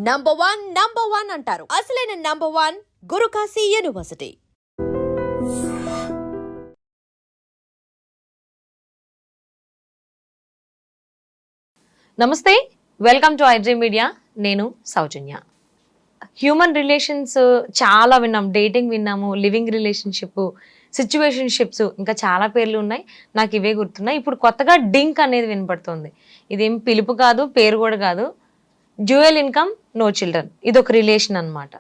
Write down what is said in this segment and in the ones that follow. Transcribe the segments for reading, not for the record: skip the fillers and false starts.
Number one అంటారు. అసలైన number one Guru Kashi university. నమస్తే, వెల్కమ్ టు ఐడ్రీమ్ మీడియా. నేను సౌజన్య. హ్యూమన్ రిలేషన్స్ చాలా విన్నాం, డేటింగ్ విన్నాము, లివింగ్ రిలేషన్షిప్, సిచ్యువేషన్షిప్స్, ఇంకా చాలా పేర్లు ఉన్నాయి. నాకు ఇవే గుర్తున్నాయి. ఇప్పుడు కొత్తగా డింక్ అనేది వినపడుతుంది. ఇదేం పిలుపు కాదు, పేరు కూడా కాదు. Dual income, no children. ఇది ఒక రిలేషన్ అనమాట.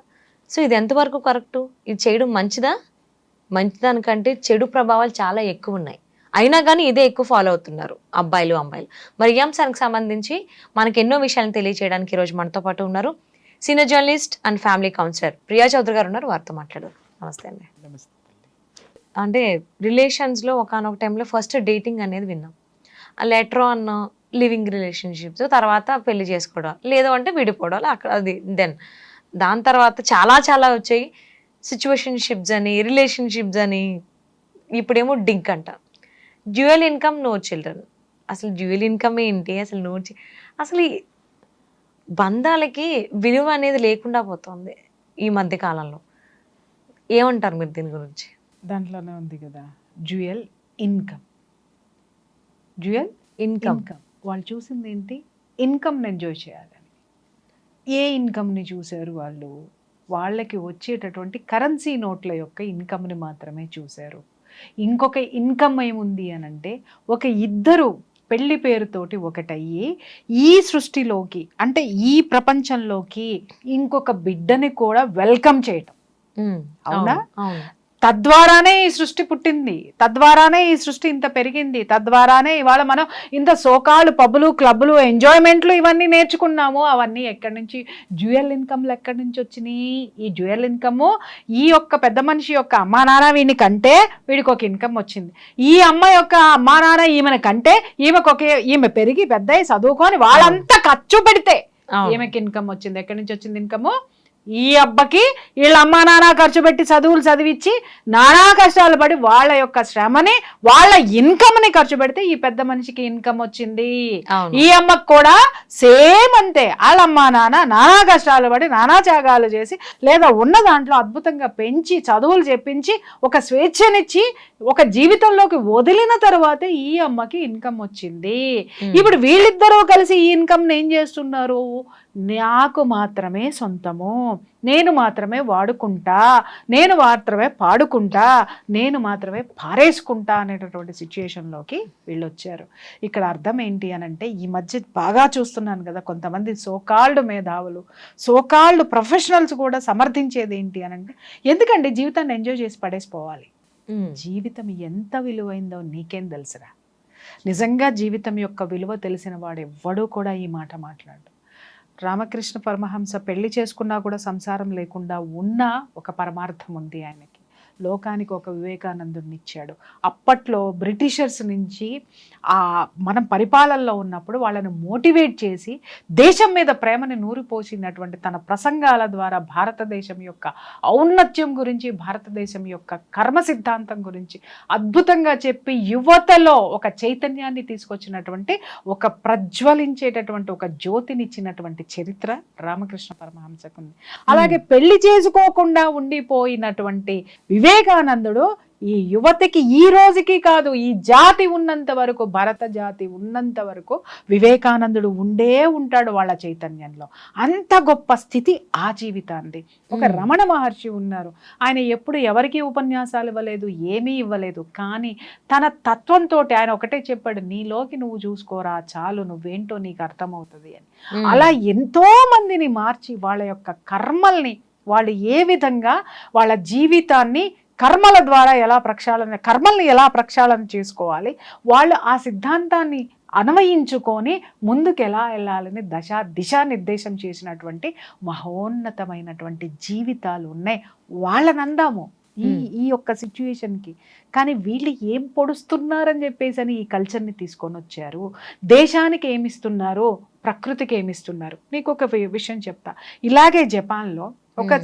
సో ఇది ఎంతవరకు కరెక్టు? ఇది చేయడం మంచిదా? మంచిదానికంటే చెడు ప్రభావాలు చాలా ఎక్కువ ఉన్నాయి. అయినా కానీ ఇదే ఎక్కువ ఫాలో అవుతున్నారు అబ్బాయిలు, అమ్మాయిలు. మరి ఈ అంశానికి సంబంధించి మనకి ఎన్నో విషయాలను తెలియజేయడానికి ఈరోజు మనతో పాటు ఉన్నారు senior journalist and family counsellor Priya Chaudhary garu ఉన్నారు. వారితో మాట్లాడారు. నమస్తే అండి. అంటే రిలేషన్స్లో ఒకనొక టైంలో ఫస్ట్ డేటింగ్ అనేది విన్నాం, లెటర్ ఆన్ లివింగ్ రిలేషన్షిప్స్, తర్వాత పెళ్లి చేసుకోవడం, లేదు అంటే విడిపోవడం, అక్కడ అది దాని తర్వాత చాలా వచ్చాయి. సిచ్యువేషన్షిప్స్ అని, రిలేషన్షిప్స్ అని, ఇప్పుడేమో డింక్ అంట. Dual income, no children. అసలు డ్యూయల్ ఇన్కమ్ ఏంటి? అసలు అసలు ఈ బంధాలకి విలువ అనేది లేకుండా పోతుంది ఈ మధ్య కాలంలో. ఏమంటారు మీరు దీని గురించి? దాంట్లోనే ఉంది కదా డ్యూయల్ ఇన్కమ్. డ్యూయల్ ఇన్కమ్ వాళ్ళు చూసింది ఏంటి? ఇన్కమ్ని ఎంజాయ్ చేయాలని. ఏ ఇన్కమ్ని చూశారు వాళ్ళు? వాళ్ళకి వచ్చేటటువంటి కరెన్సీ నోట్ల యొక్క ఇన్కమ్ని మాత్రమే చూశారు. ఇంకొక ఇన్కమ్ ఏముంది అని అంటే, ఒక ఇద్దరు పెళ్లి పేరుతోటి ఒకటయ్యి ఈ సృష్టిలోకి, అంటే ఈ ప్రపంచంలోకి ఇంకొక బిడ్డని కూడా వెల్కమ్ చేయటం. అవునా? తద్వారానే ఈ సృష్టి పుట్టింది, తద్వారానే ఈ సృష్టి ఇంత పెరిగింది, తద్వారానే ఇవాళ మనం ఇంత సోకాళ్ళు, పబ్బులు, క్లబ్బులు, ఎంజాయ్మెంట్లు ఇవన్నీ నేర్చుకున్నాము. అవన్నీ ఎక్కడి నుంచి? డ్యూయల్ ఇన్కమ్లు ఎక్కడి నుంచి వచ్చినాయి? ఈ డ్యూయల్ ఇన్కమ్ ఈ యొక్క పెద్ద మనిషి యొక్క అమ్మా నాన్న వీడిని కంటే వీడికి ఒక ఇన్కమ్ వచ్చింది. ఈ అమ్మ యొక్క అమ్మా నాన్న ఈమెను కంటే ఈమె పెరిగి పెద్ద చదువుకొని వాళ్ళంతా ఖర్చు పెడితే ఈమెకి ఇన్కమ్ వచ్చింది. ఎక్కడి నుంచి వచ్చింది ఇన్కమ్? ఈ అబ్బకి వీళ్ళ అమ్మా నాన్న ఖర్చు పెట్టి చదువులు చదివించి నానా కష్టాలు పడి వాళ్ళ యొక్క శ్రమని, వాళ్ళ ఇన్కమ్ని ఖర్చు పెడితే ఈ పెద్ద మనిషికి ఇన్కమ్ వచ్చింది. ఈ అమ్మకు కూడా సేమ్ అంతే. వాళ్ళ అమ్మా నాన్న నానా కష్టాలు పడి నానా త్యాగాలు చేసి, లేదా ఉన్న దాంట్లో అద్భుతంగా పెంచి చదువులు చెప్పించి ఒక స్వేచ్ఛనిచ్చి ఒక జీవితంలోకి వదిలిన తర్వాతే ఈ అమ్మకి ఇన్కమ్ వచ్చింది. ఇప్పుడు వీళ్ళిద్దరూ కలిసి ఈ ఇన్కమ్ని ఏం చేస్తున్నారు? నాకు మాత్రమే సొంతము, నేను మాత్రమే వాడుకుంటా, నేను మాత్రమే పాడుకుంటా, నేను మాత్రమే పారేసుకుంటా అనేటటువంటి సిచ్యుయేషన్లోకి వీళ్ళు వచ్చారు. ఇక్కడ అర్థం ఏంటి అని అంటే, ఈ మధ్య బాగా చూస్తున్నాను కదా, కొంతమంది సోకాల్డ్ మేధావులు, సోకాల్డ్ ప్రొఫెషనల్స్ కూడా సమర్థించేది ఏంటి అని అంటే, ఎందుకండి జీవితాన్ని ఎంజాయ్ చేసి పడేసిపోవాలి? జీవితం ఎంత విలువైందో నీకేం తెలుసురా? నిజంగా జీవితం యొక్క విలువ తెలిసిన వాడు ఎవ్వడూ కూడా ఈ మాట మాట్లాడు. రామకృష్ణ పరమహంస పెళ్లి చేసుకున్నా కూడా సంసారం లేకుండా ఉన్న ఒక పరమార్థం ఉంది ఆయనకి. లోకానికి ఒక వివేకానందుని ఇచ్చాడు. అప్పట్లో బ్రిటిషర్స్ నుంచి మనం పరిపాలనలో ఉన్నప్పుడు వాళ్ళని మోటివేట్ చేసి దేశం మీద ప్రేమని నూరిపోసినటువంటి తన ప్రసంగాల ద్వారా భారతదేశం యొక్క ఔన్నత్యం గురించి, భారతదేశం యొక్క కర్మ సిద్ధాంతం గురించి అద్భుతంగా చెప్పి యువతలో ఒక చైతన్యాన్ని తీసుకొచ్చినటువంటి, ఒక ప్రజ్వలించేటటువంటి ఒక జ్యోతినిచ్చినటువంటి చరిత్ర రామకృష్ణ పరమహంసకు ఉంది. అలాగే పెళ్లి చేసుకోకుండా ఉండిపోయినటువంటి వివేకానందుడు ఈ యువతకి ఈ రోజుకి కాదు, ఈ జాతి ఉన్నంత వరకు, భరత జాతి ఉన్నంత వరకు వివేకానందుడు ఉంటాడు వాళ్ళ చైతన్యంలో. అంత గొప్ప స్థితి ఆ జీవితాన్ని. ఒక రమణ మహర్షి ఉన్నారు, ఆయన ఎప్పుడు ఎవరికి ఉపన్యాసాలు ఇవ్వలేదు, ఏమీ ఇవ్వలేదు, కానీ తన తత్వంతో ఆయన ఒకటే చెప్పాడు, నీలోకి నువ్వు చూసుకోరా చాలు, నువ్వేంటో నీకు అర్థమవుతుంది అని. అలా ఎంతో మందిని మార్చి వాళ్ళ యొక్క కర్మల్ని, వాళ్ళు ఏ విధంగా వాళ్ళ జీవితాన్ని కర్మల ద్వారా కర్మల్ని ఎలా ప్రక్షాళన చేసుకోవాలి, వాళ్ళు ఆ సిద్ధాంతాన్ని అన్వయించుకొని ముందుకు ఎలా వెళ్ళాలని దిశానిర్దేశం చేసినటువంటి మహోన్నతమైనటువంటి జీవితాలు ఉన్నాయి. వాళ్ళని అందాము ఈ యొక్క సిచ్యుయేషన్కి. కానీ వీళ్ళు ఏం పొడుస్తున్నారని చెప్పేసి అని ఈ కల్చర్ని తీసుకొని వచ్చారు. దేశానికి ఏమిస్తున్నారు, ప్రకృతికి ఏమిస్తున్నారు? నీకు ఒక విషయం చెప్తా. ఇలాగే జపాన్లో ఒక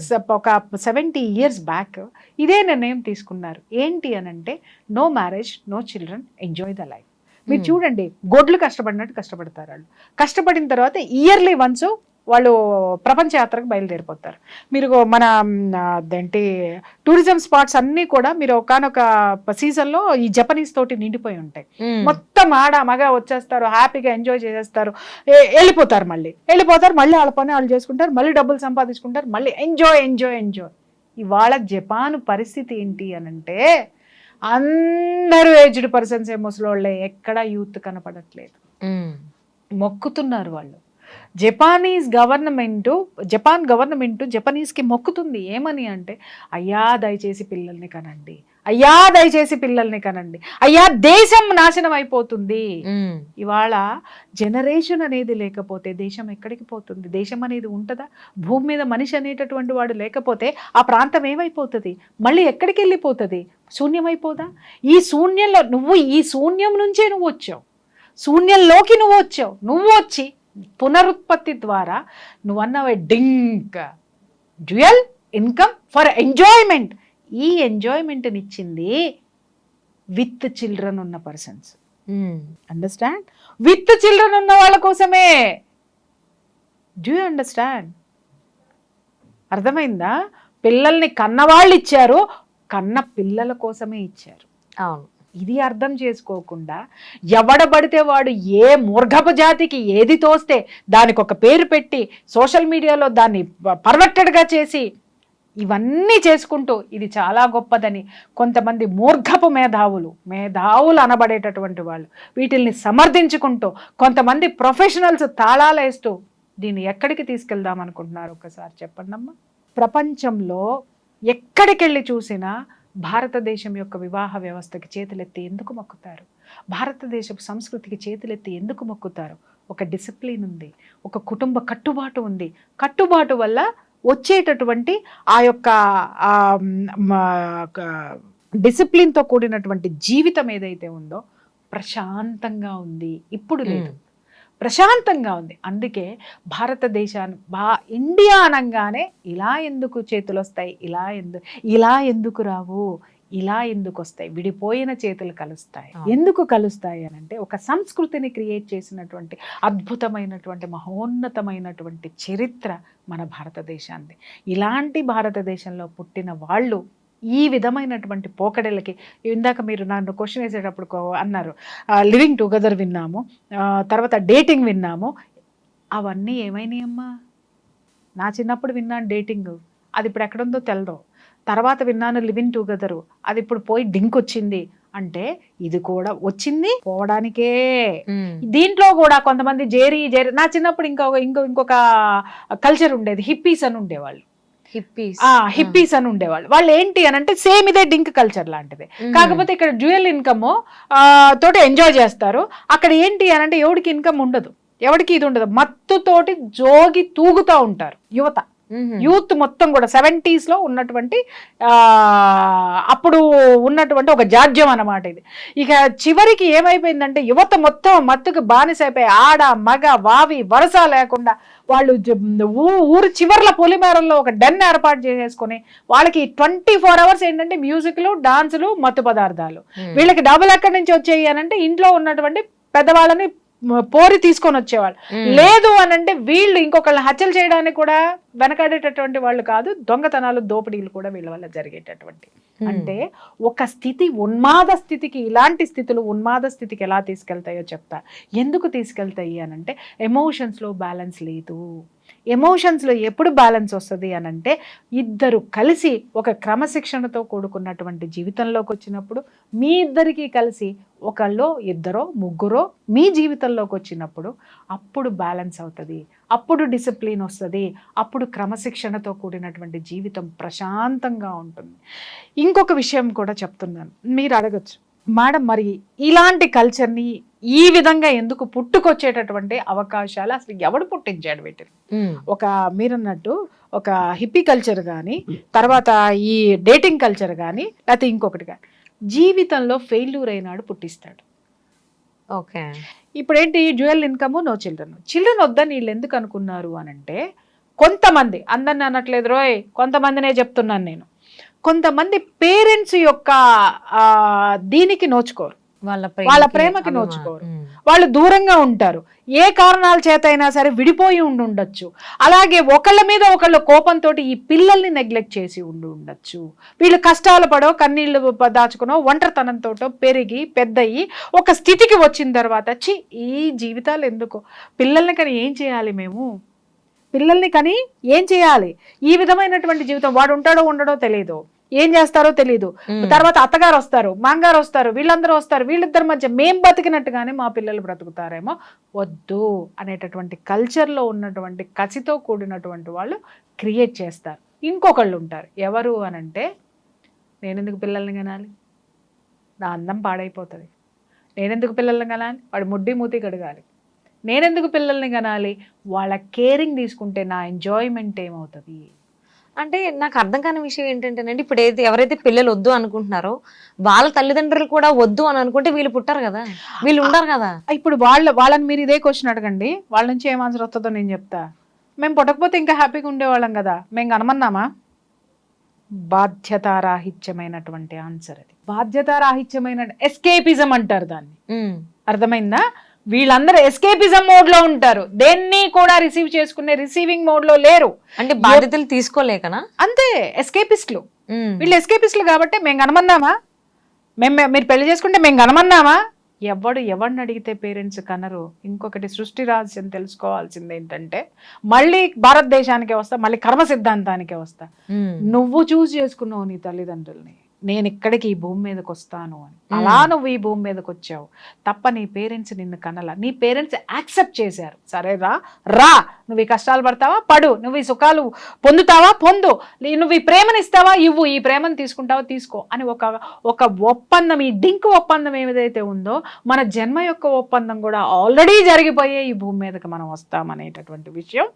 70 years బ్యాక్ ఇదే నిర్ణయం తీసుకున్నారు. ఏంటి అని అంటే, no marriage, no children, enjoy the life. మీరు చూడండి, గొడ్లు కష్టపడినట్టు కష్టపడతారు వాళ్ళు. కష్టపడిన తర్వాత ఇయర్లీ వన్స్ వాళ్ళు ప్రపంచ యాత్రకు బయలుదేరిపోతారు. మీరు మన అదేంటి టూరిజం స్పాట్స్ అన్నీ కూడా మీరు ఒకనొక సీజన్లో ఈ జపనీస్ తోటి నిండిపోయి ఉంటాయి. మొత్తం ఆడ మగ వచ్చేస్తారు, హ్యాపీగా ఎంజాయ్ చేసేస్తారు, వెళ్ళిపోతారు. మళ్ళీ వాళ్ళ పని వాళ్ళు చేసుకుంటారు, మళ్ళీ డబ్బులు సంపాదించుకుంటారు, మళ్ళీ ఎంజాయ్ ఎంజాయ్ ఎంజాయ్. ఇవాళ జపాన్ పరిస్థితి ఏంటి అనంటే అందరూ ఏజ్డ్ పర్సన్స్, ముసలోళ్ళే, ఎక్కడా యూత్ కనపడట్లేదు. మొక్కుతున్నారు వాళ్ళు. జపాన్ గవర్నమెంట్ జపనీస్కి మొక్కుతుంది. ఏమని అంటే, అయ్యా దయచేసి పిల్లల్ని కనండి, అయ్యా దయచేసి పిల్లల్ని కనండి, అయ్యా దేశం నాశనం అయిపోతుంది. ఇవాళ జనరేషన్ అనేది లేకపోతే దేశం ఎక్కడికి పోతుంది? దేశం అనేది ఉంటుందా? భూమి మీద మనిషి అనేటటువంటి వాడు లేకపోతే ఆ ప్రాంతం ఏమైపోతుంది? మళ్ళీ ఎక్కడికి వెళ్ళిపోతుంది? శూన్యమైపోదా? ఈ శూన్యంలో ఈ శూన్యం నుంచే నువ్వు వచ్చావు, శూన్యంలోకి నువ్వు వచ్చావు. నువ్వు వచ్చి పునరుత్పత్తి ద్వారా నువ్వు అన్నవే DINK dual income for enjoyment. ఈ ఎంజాయ్మెంట్ని ఇచ్చింది విత్ చిల్డ్రన్ ఉన్న పర్సన్స్. అండర్స్టాండ్? విత్ చిల్డ్రన్ ఉన్న వాళ్ళ కోసమే. Do you understand? అర్థమైందా? పిల్లల్ని కన్నవాళ్ళు ఇచ్చారు, కన్న పిల్లల కోసమే ఇచ్చారు. అవును. ఇది అర్థం చేసుకోకుండా ఎవడబడితే వాడు ఏ మూర్ఘపు జాతికి ఏది తోస్తే దానికి ఒక పేరు పెట్టి సోషల్ మీడియాలో దాన్ని పర్వెక్టెడ్గా చేసి ఇవన్నీ చేసుకుంటూ ఇది చాలా గొప్పదని కొంతమంది మూర్ఘపు మేధావులు అనబడేటటువంటి వాళ్ళు వీటిల్ని సమర్థించుకుంటూ కొంతమంది ప్రొఫెషనల్స్ తాళాలేస్తూ దీన్ని ఎక్కడికి తీసుకెళ్దాం అనుకుంటున్నారు? ఒకసారి చెప్పండి అమ్మా. ప్రపంచంలో ఎక్కడికెళ్ళి చూసినా భారతదేశం యొక్క వివాహ వ్యవస్థకి చేతులెత్తి ఎందుకు మొక్కుతారు? భారతదేశపు సంస్కృతికి చేతులెత్తి ఎందుకు మొక్కుతారు? ఒక డిసిప్లిన్ ఉంది, ఒక కుటుంబ కట్టుబాటు ఉంది. కట్టుబాటు వల్ల వచ్చేటటువంటి ఆ యొక్క డిసిప్లిన్తో కూడినటువంటి జీవితం ఏదైతే ఉందో ప్రశాంతంగా ఉంది. ఇప్పుడు లేదు, ప్రశాంతంగా ఉంది. అందుకే ఇండియా అనగానే ఇలా ఎందుకు చేతులు వస్తాయి, ఇలా ఎందుకు రావు, ఇలా ఎందుకు వస్తాయి? విడిపోయిన చేతులు కలుస్తాయి. ఎందుకు కలుస్తాయి అని అంటే ఒక సంస్కృతిని క్రియేట్ చేసినటువంటి అద్భుతమైనటువంటి మహోన్నతమైనటువంటి చరిత్ర మన భారతదేశాన్ని. ఇలాంటి భారతదేశంలో పుట్టిన వాళ్ళు ఈ విధమైనటువంటి పోకడలకి, ఇందాక మీరు నన్ను క్వశ్చన్ వేసేటప్పుడు అన్నారు లివింగ్ టుగెదర్ విన్నాము, తర్వాత డేటింగ్ విన్నాము. అవన్నీ ఏమైనాయమ్మా? నా చిన్నప్పుడు విన్నాను డేటింగ్, అది ఇప్పుడు ఎక్కడుందో తెలదు. తర్వాత విన్నాను లివింగ్ టుగెదర్, అది ఇప్పుడు పోయి డింక్ వచ్చింది. అంటే ఇది కూడా వచ్చింది పోవడానికే. దీంట్లో కూడా కొంతమంది జేరీ నా చిన్నప్పుడు ఇంకొక కల్చర్ ఉండేది, హిప్పీస్ అని ఉండేవాళ్ళు. హిప్పీస్ అని ఉండేవాళ్ళు. వాళ్ళు ఏంటి అని అంటే సేమ్ ఇదే డింక్ కల్చర్ లాంటిది, కాకపోతే ఇక్కడ డ్యూయల్ ఇన్కమ్ తోటి ఎంజాయ్ చేస్తారు. అక్కడ ఏంటి అని అంటే ఎవడికి ఇన్కమ్ ఉండదు, ఎవడికి ఇది ఉండదు, మత్తుతోటి జోగి తూగుతూ ఉంటారు యూత్ మొత్తం కూడా. 70s లో ఉన్నటువంటి అప్పుడు ఉన్నటువంటి ఒక జాడ్యం అన్నమాట ఇది. ఇక చివరికి ఏమైపోయిందంటే యువత మొత్తం మత్తుకు బానిసైపోయి ఆడ మగ వావి వరస లేకుండా వాళ్ళు ఊరు చివర్ల పొలిమేరల్లో ఒక డెన్ ఏర్పాటు చేసేసుకొని వాళ్ళకి 24 hours ఏంటంటే మ్యూజిక్లు, డాన్సులు, మత్తు పదార్థాలు. వీళ్ళకి డబ్బులు ఎక్కడి నుంచి వచ్చాయి అని అంటే ఇంట్లో ఉన్నటువంటి పెద్దవాళ్ళని పోరి తీసుకొని వచ్చేవాళ్ళు. లేదు అని అంటే వీళ్ళు ఇంకొకళ్ళని హత్యలు చేయడానికి కూడా వెనకాడేటటువంటి వాళ్ళు కాదు, దొంగతనాలు, దోపిడీలు కూడా వీళ్ళ వల్ల జరిగేటటువంటి. అంటే ఒక స్థితి ఉన్మాద స్థితికి, ఇలాంటి స్థితులు ఉన్మాద స్థితికి ఎలా తీసుకెళ్తాయో చెప్తా. ఎందుకు తీసుకెళ్తాయి అని అంటే ఎమోషన్స్లో బ్యాలెన్స్ లేదు. ఎమోషన్స్లో ఎప్పుడు బ్యాలెన్స్ వస్తుంది అని అంటే ఇద్దరు కలిసి ఒక క్రమశిక్షణతో కూడుకున్నటువంటి జీవితంలోకి వచ్చినప్పుడు, మీ ఇద్దరికీ కలిసి ఒకళ్ళో ఇద్దరో ముగ్గురో మీ జీవితంలోకి వచ్చినప్పుడు అప్పుడు బ్యాలెన్స్ అవుతుంది, అప్పుడు డిసిప్లిన్ వస్తుంది, అప్పుడు క్రమశిక్షణతో కూడినటువంటి జీవితం ప్రశాంతంగా ఉంటుంది. ఇంకొక విషయం కూడా చెప్తున్నాను, మీరు అడగచ్చు మేడం మరి ఇలాంటి కల్చర్ని ఈ విధంగా ఎందుకు పుట్టుకొచ్చేటటువంటి అవకాశాలు అసలు ఎవడు పుట్టించాడు వీటిని? ఒక మీరన్నట్టు ఒక హిప్పీ కల్చర్ కానీ, తర్వాత ఈ డేటింగ్ కల్చర్ కానీ, లేకపోతే ఇంకొకటి కానీ జీవితంలో ఫెయిల్యూర్ అయినాడు పుట్టిస్తాడు. ఓకే, ఇప్పుడు ఏంటి డ్యూయల్ ఇన్కమ్, నో చిల్డ్రన్ వద్దని వీళ్ళు ఎందుకు అనుకున్నారు అని అంటే కొంతమంది, అందరిని అనట్లేదు రోయ్, కొంతమందినే చెప్తున్నాను నేను, కొంతమంది పేరెంట్స్ యొక్క దీనికి నోచుకోరు. వాళ్ళ ప్రేమకి నోచుకోరు, వాళ్ళు దూరంగా ఉంటారు. ఏ కారణాల చేత అయినా సరే విడిపోయి ఉండొచ్చు. అలాగే ఒకళ్ళ మీద ఒకళ్ళ కోపంతో ఈ పిల్లల్ని నెగ్లెక్ట్ చేసి ఉండొచ్చు. వీళ్ళు కష్టాలు పడో, కన్నీళ్లు దాచుకునో, ఒంటరితనంతో పెరిగి పెద్దయి ఒక స్థితికి వచ్చిన తర్వాత ఈ జీవితాలు ఎందుకు, పిల్లల్ని కానీ ఏం చేయాలి మేము, పిల్లల్ని కానీ ఏం చేయాలి, ఈ విధమైనటువంటి జీవితం, వాడు ఉంటాడో ఉండడో తెలియదు, ఏం చేస్తారో తెలీదు, తర్వాత అత్తగారు వస్తారు, మాంగారు వస్తారు, వీళ్ళందరూ వస్తారు, వీళ్ళిద్దరి మధ్య మేం బతికినట్టుగానే మా పిల్లలు బ్రతుకుతారేమో, వద్దు అనేటటువంటి కల్చర్లో ఉన్నటువంటి కసితో కూడినటువంటి వాళ్ళు క్రియేట్ చేస్తారు. ఇంకొకళ్ళు ఉంటారు, ఎవరు అనంటే, నేనెందుకు పిల్లల్ని కనాలి, నా అందం పాడైపోతుంది, నేనెందుకు పిల్లల్ని కనాలి, వాడి ముడ్డి మూతి కడగాలి, నేనెందుకు పిల్లల్ని కనాలి, వాళ్ళ కేరింగ్ తీసుకుంటే నా ఎంజాయ్మెంట్ ఏమవుతుంది. అంటే నాకు అర్థం కాని విషయం ఏంటంటేనండి, ఇప్పుడు ఎవరైతే పిల్లలు వద్దు అనుకుంటున్నారో వాళ్ళ తల్లిదండ్రులు కూడా వద్దు అని అనుకుంటే వీళ్ళు పుట్టారు కదా, వీళ్ళు ఉండరు కదా. ఇప్పుడు వాళ్ళని మీరు ఇదే క్వశ్చన్ అడగండి, వాళ్ళ నుంచి ఏం ఆన్సర్ వస్తుందో నేను చెప్తా. మేము పుట్టకపోతే ఇంకా హ్యాపీగా ఉండేవాళ్ళం కదా, మేము కనమన్నామా? బాధ్యతారాహిత్యమైనటువంటి ఆన్సర్ అది. బాధ్యతారాహిత్యమైన ఎస్కేపిజం అంటారు దాన్ని, అర్థమైందా? వీళ్ళందరూ ఎస్కేపిజం మోడ్ లో ఉంటారు, దేన్ని కూడా రిసీవ్ చేసుకునే రిసీవింగ్ మోడ్ లో లేరు. అంటే బాధ్యతలు తీసుకోలేకనా? అంతే, ఎస్కేపిస్టులు వీళ్ళు. ఎస్కేపిస్టులు కాబట్టి మేము కనమన్నామా, మీరు పెళ్లి చేసుకుంటే మేము కనమన్నామా? ఎవరిని అడిగితే పేరెంట్స్ కనరు. ఇంకొకటి సృష్టి రహస్యం తెలుసుకోవాల్సింది ఏంటంటే, మళ్ళీ భారతదేశానికే వస్తా, మళ్ళీ కర్మ సిద్ధాంతానికే వస్తా. నువ్వు చూస్ చేసుకున్నావు నీ తల్లిదండ్రుల్ని, నేను ఇక్కడికి ఈ భూమి మీదకి వస్తాను అని, అలా నువ్వు ఈ భూమి మీదకి వచ్చావు తప్ప నీ పేరెంట్స్ నిన్ను కనలా. నీ పేరెంట్స్ యాక్సెప్ట్ చేశారు, సరే రా నువ్వు ఈ కష్టాలు పడతావా పడు, నువ్వు ఈ సుఖాలు పొందుతావా పొందు, నువ్వు ఈ ప్రేమను ఇస్తావా ఇవ్వు, ఈ ప్రేమను తీసుకుంటావా తీసుకో అని ఒక ఒప్పందం, ఈ డింక్ ఒప్పందం ఏదైతే ఉందో, మన జన్మ యొక్క ఒప్పందం కూడా ఆల్రెడీ జరిగిపోయే ఈ భూమి మీదకి మనం వస్తామనేటటువంటి విషయం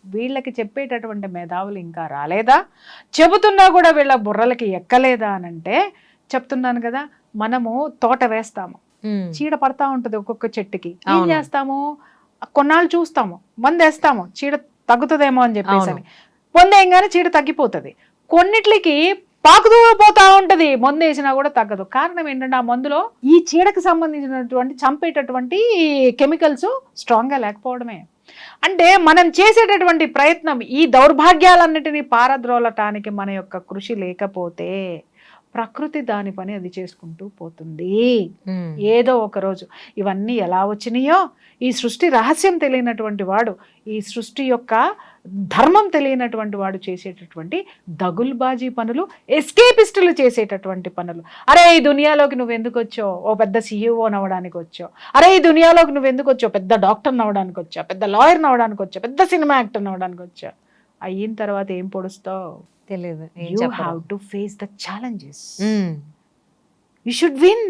వీళ్ళకి చెప్పేటటువంటి మేధావులు ఇంకా రాలేదా? చెబుతున్నా కూడా వీళ్ళ బుర్రలకి ఎక్కలేదా అనంటే, చెప్తున్నాను కదా, మనము తోట వేస్తాము, చీడ పడతా ఉంటుంది ఒక్కొక్క చెట్టుకి, ఏం చేస్తాము, కొన్నాళ్ళు చూస్తాము, మందేస్తాము, చీడ తగ్గుతుందేమో అని చెప్పేసి, మందేయంగానే చీడ తగ్గిపోతుంది. కొన్నిట్లకి పాకుతూ పోతా ఉంటది, మందు వేసినా కూడా తగ్గదు. కారణం ఏంటంటే, ఆ మందులో ఈ చీడకు సంబంధించినటువంటి చంపేటటువంటి కెమికల్స్ స్ట్రాంగ్ గా లేకపోవడమే. అంటే మనం చేసేటటువంటి ప్రయత్నం, ఈ దౌర్భాగ్యాలన్నిటినీ పారద్రోలటానికి మన యొక్క కృషి లేకపోతే ప్రకృతి దాని పని అది చేసుకుంటూ పోతుంది. ఏదో ఒక రోజు ఇవన్నీ ఎలా వచ్చినాయో, ఈ సృష్టి రహస్యం తెలియనటువంటి వాడు, ఈ సృష్టి యొక్క ధర్మం తెలియనటువంటి వాడు చేసేటటువంటి దగుల్బాజీ పనులు, ఎస్కేపిస్టులు చేసేటటువంటి పనులు. అరే ఈ దునియాలోకి నువ్వు ఎందుకు వచ్చావు, ఓ పెద్ద CEO నవ్వడానికి వచ్చావు, అరే ఈ దునియాలోకి నువ్వు ఎందుకు వచ్చావు, పెద్ద డాక్టర్ నవ్వడానికి వచ్చావు, పెద్ద లాయర్ నవ్వడానికి వచ్చావు, పెద్ద సినిమా యాక్టర్ నవ్వడానికి వచ్చావు. అయిన తర్వాత ఏం పొడుస్తావు తెలియదు. You have to face the challenges. You should win.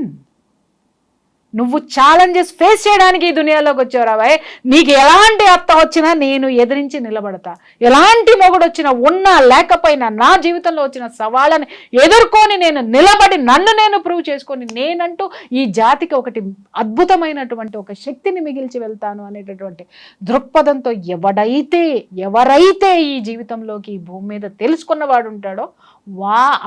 నువ్వు ఛాలెంజెస్ ఫేస్ చేయడానికి ఈ దునియాలోకి వచ్చావురా బాయ్. నీకు ఎలాంటి అత్త వచ్చినా నేను ఎదిరించి నిలబడతా, ఎలాంటి మొగుడు వచ్చినా ఉన్నా లేకపోయినా నా జీవితంలో వచ్చిన సవాళ్ళని ఎదుర్కొని నేను నిలబడి నన్ను నేను ప్రూవ్ చేసుకొని నేనంటూ ఈ జాతికి ఒకటి అద్భుతమైనటువంటి ఒక శక్తిని మిగిల్చి వెళ్తాను అనేటటువంటి దృక్పథంతో ఎవరైతే ఈ జీవితంలోకి ఈ భూమి మీద తెలుసుకున్నవాడు ఉంటాడో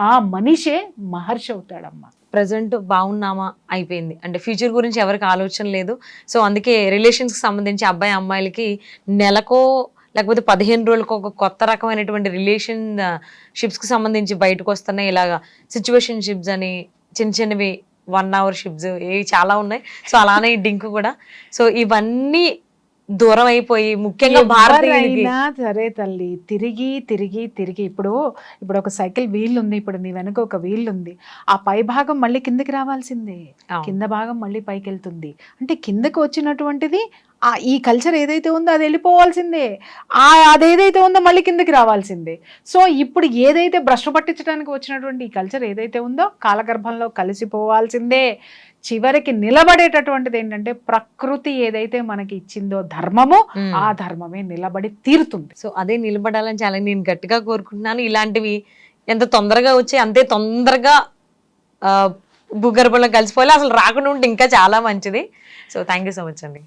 ఆ మనిషే మహర్షి అవుతాడమ్మా. ప్రజెంట్ బాగున్నామా అయిపోయింది, అంటే ఫ్యూచర్ గురించి ఎవరికి ఆలోచన లేదు. సో అందుకే రిలేషన్స్కి సంబంధించి అబ్బాయి అమ్మాయిలకి నెలకో లేకపోతే 15 రోజులకు ఒక కొత్త రకమైనటువంటి రిలేషన్షిప్స్కి సంబంధించి బయటకు వస్తున్నాయి. ఇలాగా సిచ్యువేషన్షిప్స్ అని చిన్నవి 1 hour షిప్స్ ఏవి చాలా ఉన్నాయి. సో అలానే ఈ డింక్ కూడా. సో ఇవన్నీ దూరం అయిపోయి ముఖ్యంగా భారతీయులకి సరే తల్లి తిరిగి ఇప్పుడు ఒక సైకిల్ వీల్ ఉంది, ఇప్పుడు నీ వెనక ఒక వీల్ ఉంది, ఆ పై భాగం మళ్ళీ కిందకి రావాల్సిందే, కింద భాగం మళ్ళీ పైకి వెళ్తుంది. అంటే కిందకి వచ్చినటువంటిది ఈ కల్చర్ ఏదైతే ఉందో అది వెళ్ళిపోవాల్సిందే, అదేదైతే ఉందో మళ్ళీ కిందకి రావాల్సిందే. సో ఇప్పుడు ఏదైతే భ్రష్టు పట్టించడానికి వచ్చినటువంటి ఈ కల్చర్ ఏదైతే ఉందో కాలగర్భంలో కలిసిపోవాల్సిందే. చివరికి నిలబడేటటువంటిది ఏంటంటే ప్రకృతి ఏదైతే మనకి ఇచ్చిందో ధర్మము, ఆ ధర్మమే నిలబడి తీరుతుంది. సో అదే నిలబడాలని చాలా నేను గట్టిగా కోరుకుంటున్నాను. ఇలాంటివి ఎంత తొందరగా వచ్చి అంతే తొందరగా భూగర్భంలో కలిసిపోవాలి, అసలు రాకుండా ఉంటే ఇంకా చాలా మంచిది. So thank you so much అండి.